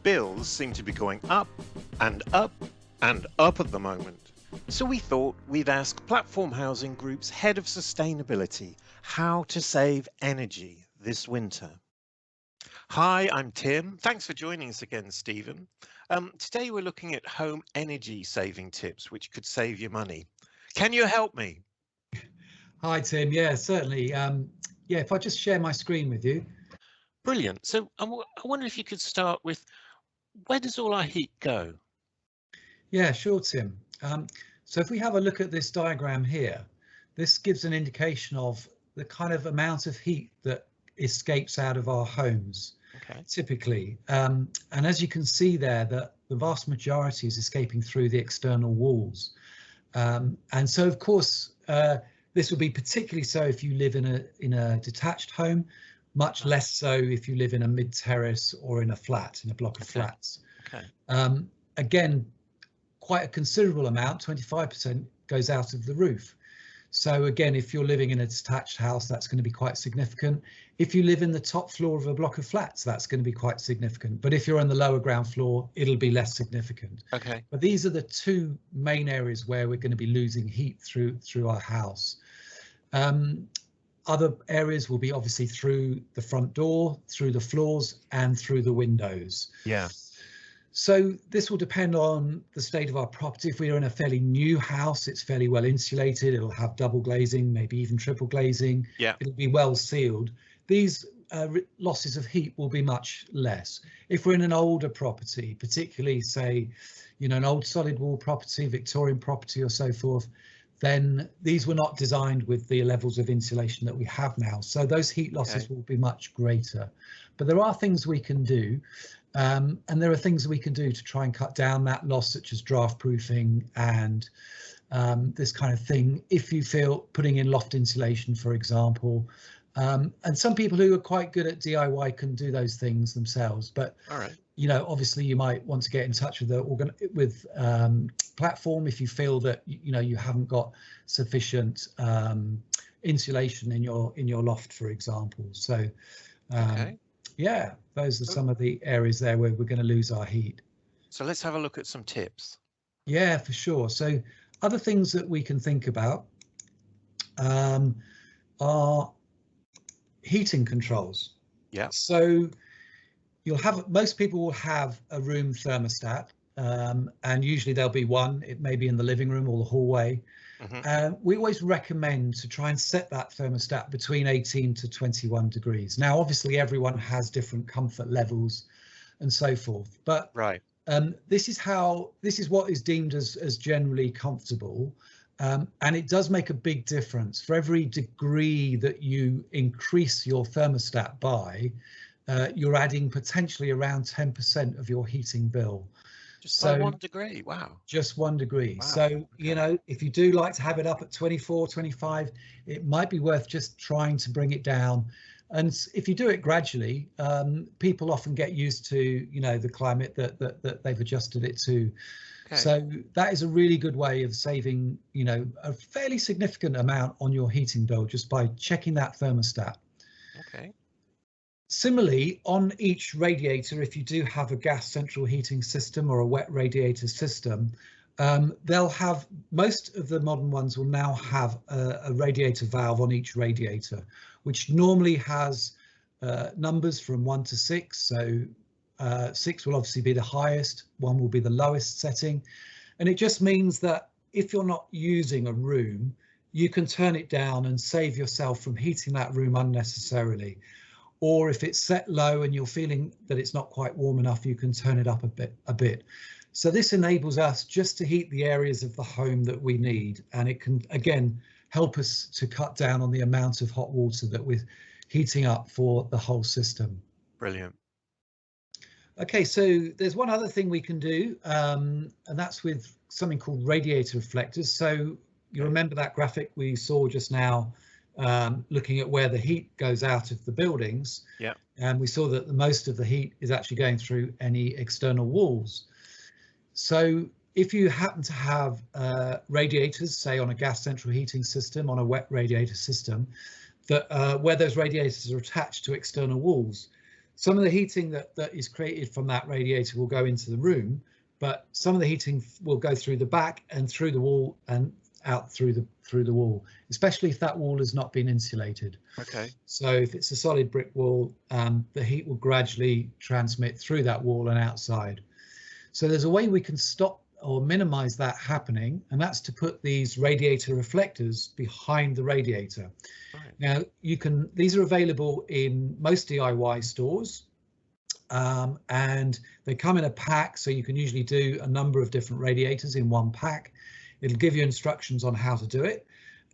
bills seem to be going up and up and up at the moment. So we thought we'd ask Platform Housing Group's Head of Sustainability how to save energy this winter. Hi, I'm Tim. Thanks for joining us again, Stephen. Today we're looking at home energy saving tips which could save you money. Can you help me? Hi, Tim. Yeah, certainly. Yeah, if I just share my screen with you. Brilliant. So I wonder if you could start with, where does all our heat go? Yeah, sure, Tim. So if we have a look at this diagram here, this gives an indication of the kind of amount of heat that escapes out of our homes, typically. And as you can see there, that the vast majority is escaping through the external walls. And so, of course, this would be particularly so if you live in a detached home, much less so if you live in a mid-terrace or in a flat, in a block of flats. Again, quite a considerable amount, 25%, goes out of the roof. So again, if you're living in a detached house, that's going to be quite significant. If you live in the top floor of a block of flats, that's going to be quite significant. But if you're on the lower ground floor, it'll be less significant. But these are the two main areas where we're going to be losing heat through our house. Other areas will be obviously through the front door, through the floors, and through the windows. So this will depend on the state of our property. If we're in a fairly new house, it's fairly well insulated. It'll have double glazing, maybe even triple glazing. It'll be well sealed. These losses of heat will be much less. If we're in an older property, particularly say, you know, an old solid wall property, Victorian property or so forth, then these were not designed with the levels of insulation that we have now. So those heat losses will be much greater. But there are things we can do. And there are things we can do to try and cut down that loss, such as draft proofing and this kind of thing. If you feel putting in loft insulation, for example, and some people who are quite good at DIY can do those things themselves. But you know, obviously, you might want to get in touch with Platform if you feel that you know you haven't got sufficient insulation in your loft, for example. So. Yeah, those are some of the areas there where we're going to lose our heat. So let's have a look at some tips. Yeah, for sure. So other things that we can think about are heating controls. So most people will have a room thermostat, and usually there'll be one. It may be in the living room or the hallway. We always recommend to try and set that thermostat between 18 to 21 degrees. Now, obviously, everyone has different comfort levels and so forth, but this is what is deemed as generally comfortable. And it does make a big difference. For every degree that you increase your thermostat by, you're adding potentially around 10% of your heating bill. Just by 1 degree, wow. Just 1 degree. Wow. So, you know, if you do like to have it up at 24, 25, it might be worth just trying to bring it down. And if you do it gradually, people often get used to, you know, the climate that they've adjusted it to. So that is a really good way of saving, you know, a fairly significant amount on your heating bill just by checking that thermostat. Similarly, on each radiator, if you do have a gas central heating system or a wet radiator system, they'll have, most of the modern ones will now have a radiator valve on each radiator, which normally has numbers from 1 to 6. So 6 will obviously be the highest, 1 will be the lowest setting. And it just means that if you're not using a room, you can turn it down and save yourself from heating that room unnecessarily. Or if it's set low and you're feeling that it's not quite warm enough, you can turn it up a bit. So this enables us just to heat the areas of the home that we need. And it can, again, help us to cut down on the amount of hot water that we're heating up for the whole system. Brilliant. Okay, so there's one other thing we can do, and that's with something called radiator reflectors. So you remember that graphic we saw just now, looking at where the heat goes out of the buildings. And we saw that most of the heat is actually going through any external walls. So if you happen to have radiators, say on a gas central heating system, on a wet radiator system, that where those radiators are attached to external walls, Some of the heating that is created from that radiator will go into the room, but some of the heating will go through the back and through the wall and out through the wall, especially if that wall has not been insulated. Okay. So if it's a solid brick wall, the heat will gradually transmit through that wall and outside. So there's a way we can stop or minimize that happening, and that's to put these radiator reflectors behind the radiator. Right. Now these are available in most DIY stores, and they come in a pack, so you can usually do a number of different radiators in one pack. It'll give you instructions on how to do it,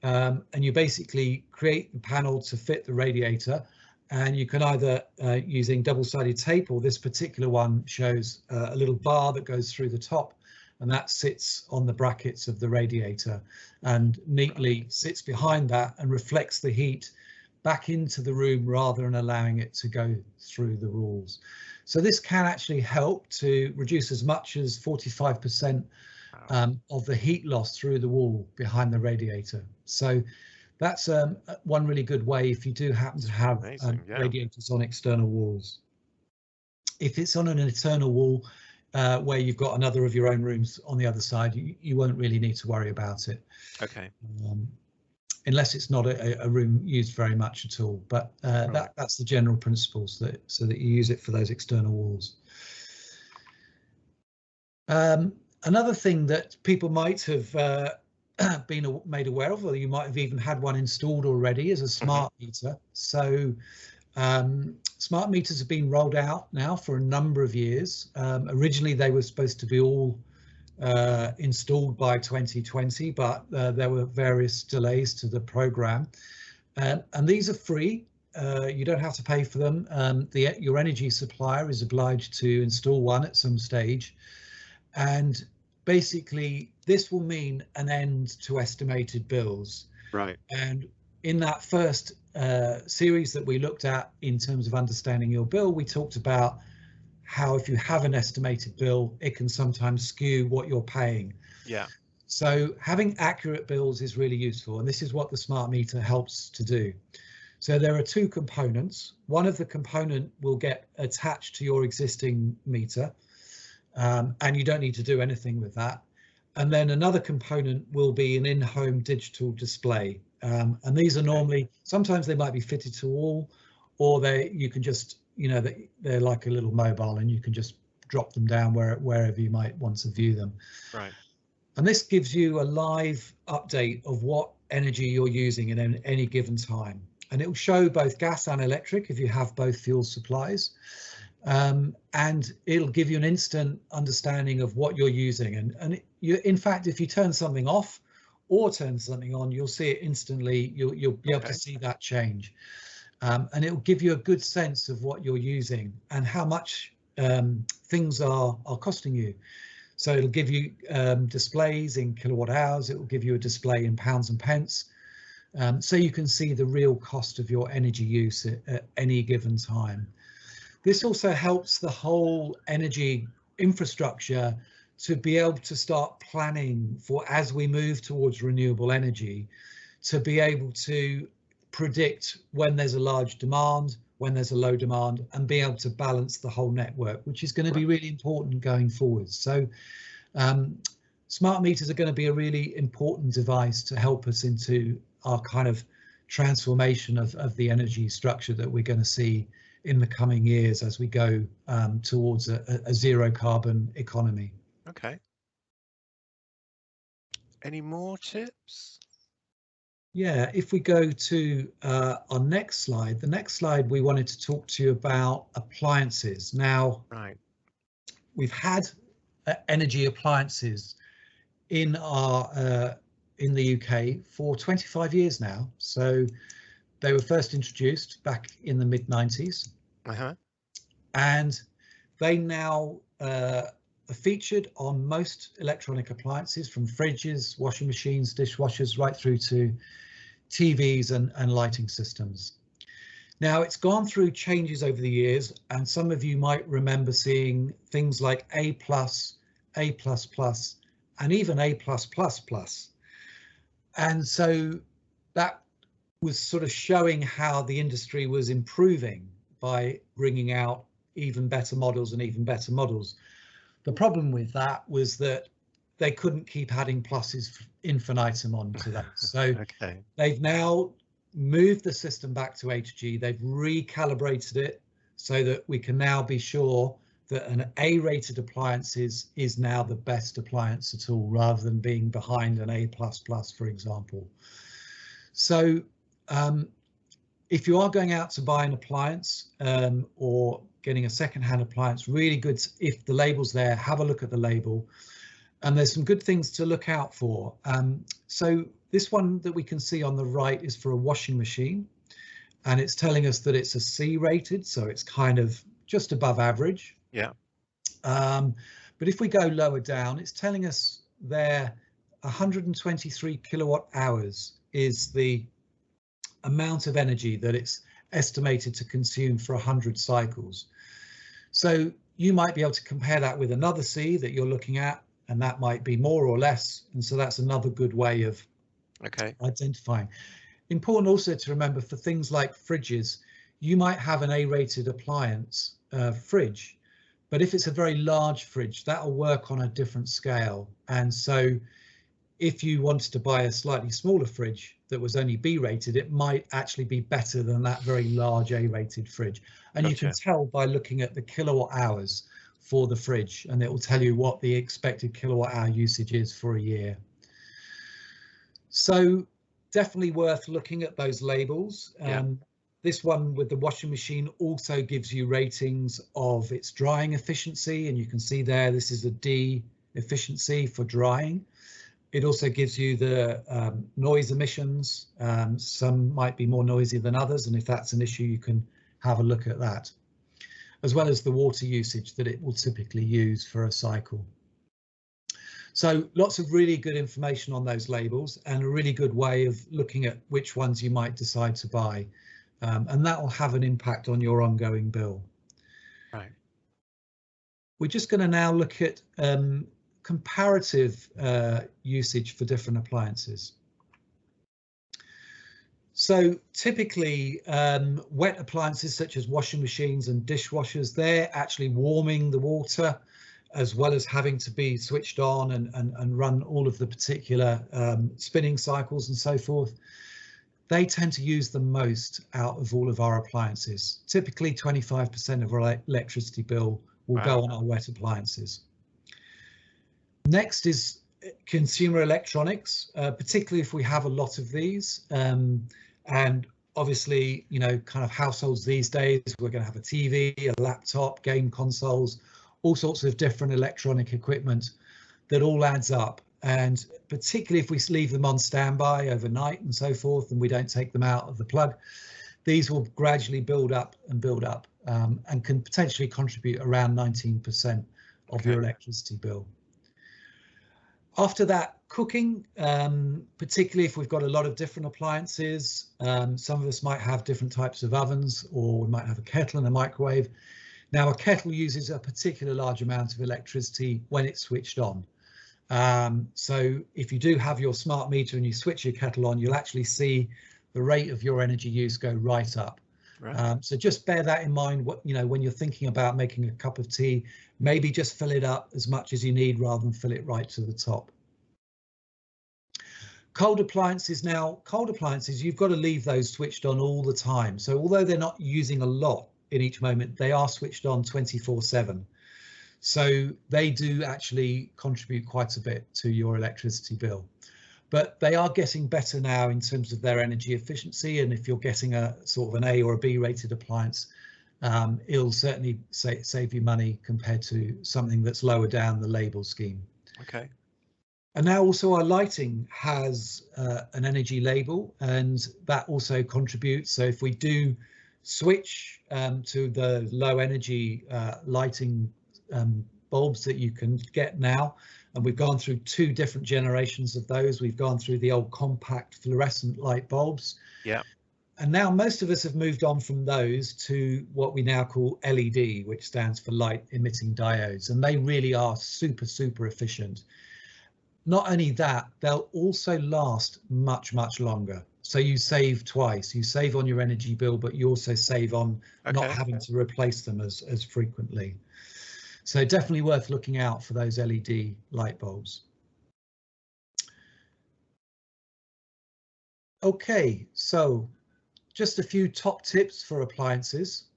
and you basically create the panel to fit the radiator, and you can either using double-sided tape, or this particular one shows a little bar that goes through the top, and that sits on the brackets of the radiator and neatly sits behind that and reflects the heat back into the room rather than allowing it to go through the walls. So this can actually help to reduce as much as 45% of the heat loss through the wall behind the radiator. So that's one really good way if you do happen to have radiators on external walls. If it's on an internal wall where you've got another of your own rooms on the other side, you won't really need to worry about it. Okay. Unless it's not a room used very much at all, but right. that's the general principles, so that you use it for those external walls. Another thing that people might have been made aware of, or you might have even had one installed already, is a smart meter. So smart meters have been rolled out now for a number of years. Originally they were supposed to be all installed by 2020, but there were various delays to the program, and these are free. You don't have to pay for them. Your energy supplier is obliged to install one at some stage, and basically this will mean an end to estimated bills. Right. And in that first series that we looked at in terms of understanding your bill, we talked about how if you have an estimated bill, it can sometimes skew what you're paying. Yeah. So having accurate bills is really useful, and this is what the smart meter helps to do. So there are two components. One of the component will get attached to your existing meter, and you don't need to do anything with that. And then another component will be an in-home digital display. And these are normally, sometimes they might be fitted to all, or you can just, they're like a little mobile and you can just drop them down wherever you might want to view them. Right. And this gives you a live update of what energy you're using in any given time. And it will show both gas and electric if you have both fuel supplies. And it'll give you an instant understanding of what you're using. And in fact, if you turn something off or turn something on, you'll see it instantly. You'll be able to see that change. And it will give you a good sense of what you're using and how much things are costing you. So it'll give you displays in kilowatt hours. It will give you a display in pounds and pence. So you can see the real cost of your energy use at any given time. This also helps the whole energy infrastructure to be able to start planning for, as we move towards renewable energy, to be able to predict when there's a large demand, when there's a low demand, and be able to balance the whole network, which is going to be really important going forward. So smart meters are going to be a really important device to help us into our kind of transformation of the energy structure that we're going to see in the coming years as we go towards a zero carbon economy. Okay. Any more tips? Yeah, if we go to our next slide, the next slide, we wanted to talk to you about appliances. Now, we've had energy appliances in the UK for 25 years now. So they were first introduced back in the mid-90s, and they now are featured on most electronic appliances, from fridges, washing machines, dishwashers, right through to TVs and lighting systems. Now, it's gone through changes over the years, and some of you might remember seeing things like A+, A++, and even A+++. And so that was sort of showing how the industry was improving. by bringing out even better models and even better models. The problem with that was that they couldn't keep adding pluses infinitum onto that. So Okay. they've now moved the system back to HG. They've recalibrated it so that we can now be sure that an A-rated appliance is now the best appliance at all, rather than being behind an A++, for example. So if you are going out to buy an appliance or getting a second-hand appliance, really good, if the label's there, have a look at the label. And there's some good things to look out for. So this one that we can see on the right is for a washing machine, and it's telling us that it's a C rated, so it's kind of just above average. Yeah. But if we go lower down, it's telling us there 123 kilowatt hours is the amount of energy that it's estimated to consume for 100 cycles. So you might be able to compare that with another C that you're looking at, and that might be more or less. And so that's another good way of identifying. Important also to remember for things like fridges, you might have an A-rated appliance fridge, but if it's a very large fridge, that'll work on a different scale. And so if you wanted to buy a slightly smaller fridge that was only B-rated, it might actually be better than that very large A-rated fridge. And you can tell by looking at the kilowatt hours for the fridge, and it will tell you what the expected kilowatt hour usage is for a year. So definitely worth looking at those labels. This one with the washing machine also gives you ratings of its drying efficiency, and you can see there this is a D efficiency for drying. It also gives you the noise emissions. Some might be more noisy than others, and if that's an issue, you can have a look at that, as well as the water usage that it will typically use for a cycle. So lots of really good information on those labels, and a really good way of looking at which ones you might decide to buy. And that will have an impact on your ongoing bill. Right. We're just going to now look at comparative usage for different appliances. So typically wet appliances such as washing machines and dishwashers, they're actually warming the water as well as having to be switched on and run all of the particular spinning cycles and so forth. They tend to use the most out of all of our appliances. Typically 25% of our electricity bill will go on our wet appliances. Next is consumer electronics, particularly if we have a lot of these. And obviously, you know, kind of households these days, we're going to have a TV, a laptop, game consoles, all sorts of different electronic equipment that all adds up. And particularly if we leave them on standby overnight and so forth, and we don't take them out of the plug, these will gradually build up and can potentially contribute around 19% of your electricity bill. After that, cooking, particularly if we've got a lot of different appliances, some of us might have different types of ovens, or we might have a kettle and a microwave. Now, a kettle uses a particular large amount of electricity when it's switched on. So if you do have your smart meter and you switch your kettle on, you'll actually see the rate of your energy use go right up. Right. So just bear that in mind, when you're thinking about making a cup of tea, maybe just fill it up as much as you need rather than fill it right to the top. Cold appliances, you've got to leave those switched on all the time. So although they're not using a lot in each moment, they are switched on 24/7. So they do actually contribute quite a bit to your electricity bill. But they are getting better now in terms of their energy efficiency. And if you're getting a sort of an A or a B rated appliance, it'll certainly save you money compared to something that's lower down the label scheme. Okay. And now also our lighting has an energy label, and that also contributes. So if we do switch to the low energy lighting bulbs that you can get now, and we've gone through 2 different generations of those. We've gone through the old compact fluorescent light bulbs. Yeah. And now most of us have moved on from those to what we now call LED, which stands for light emitting diodes. And they really are super, super efficient. Not only that, they'll also last much, much longer. So you save twice. You save on your energy bill, but you also save on not having to replace them as frequently. So definitely worth looking out for those LED light bulbs. Okay, so just a few top tips for appliances.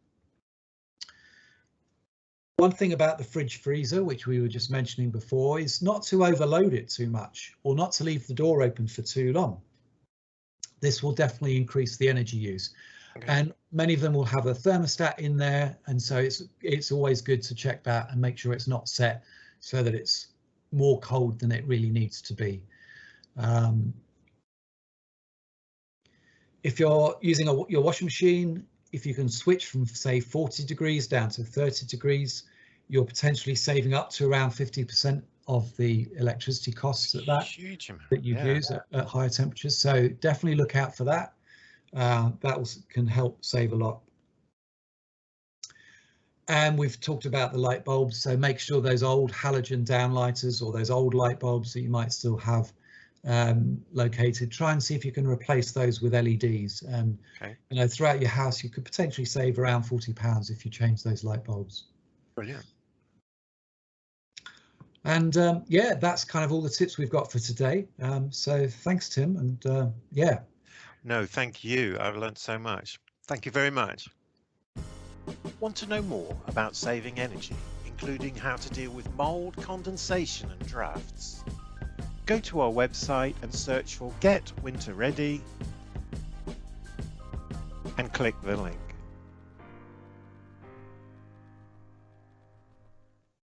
One thing about the fridge freezer, which we were just mentioning before, is not to overload it too much or not to leave the door open for too long. This will definitely increase the energy use. And many of them will have a thermostat in there, and so it's always good to check that and make sure it's not set so that it's more cold than it really needs to be. If you're using your washing machine, if you can switch from, say, 40 degrees down to 30 degrees, you're potentially saving up to around 50% of the electricity costs at that you use at higher temperatures. So definitely look out for that. That can help save a lot. And we've talked about the light bulbs, so make sure those old halogen downlighters or those old light bulbs that you might still have located, try and see if you can replace those with LEDs. And you know, throughout your house you could potentially save around £40 if you change those light bulbs. Brilliant. And yeah, that's kind of all the tips we've got for today. So thanks, Tim, and yeah. No, thank you. I've learned so much. Thank you very much. Want to know more about saving energy, including how to deal with mold, condensation and drafts? Go to our website and search for Get Winter Ready and click the link.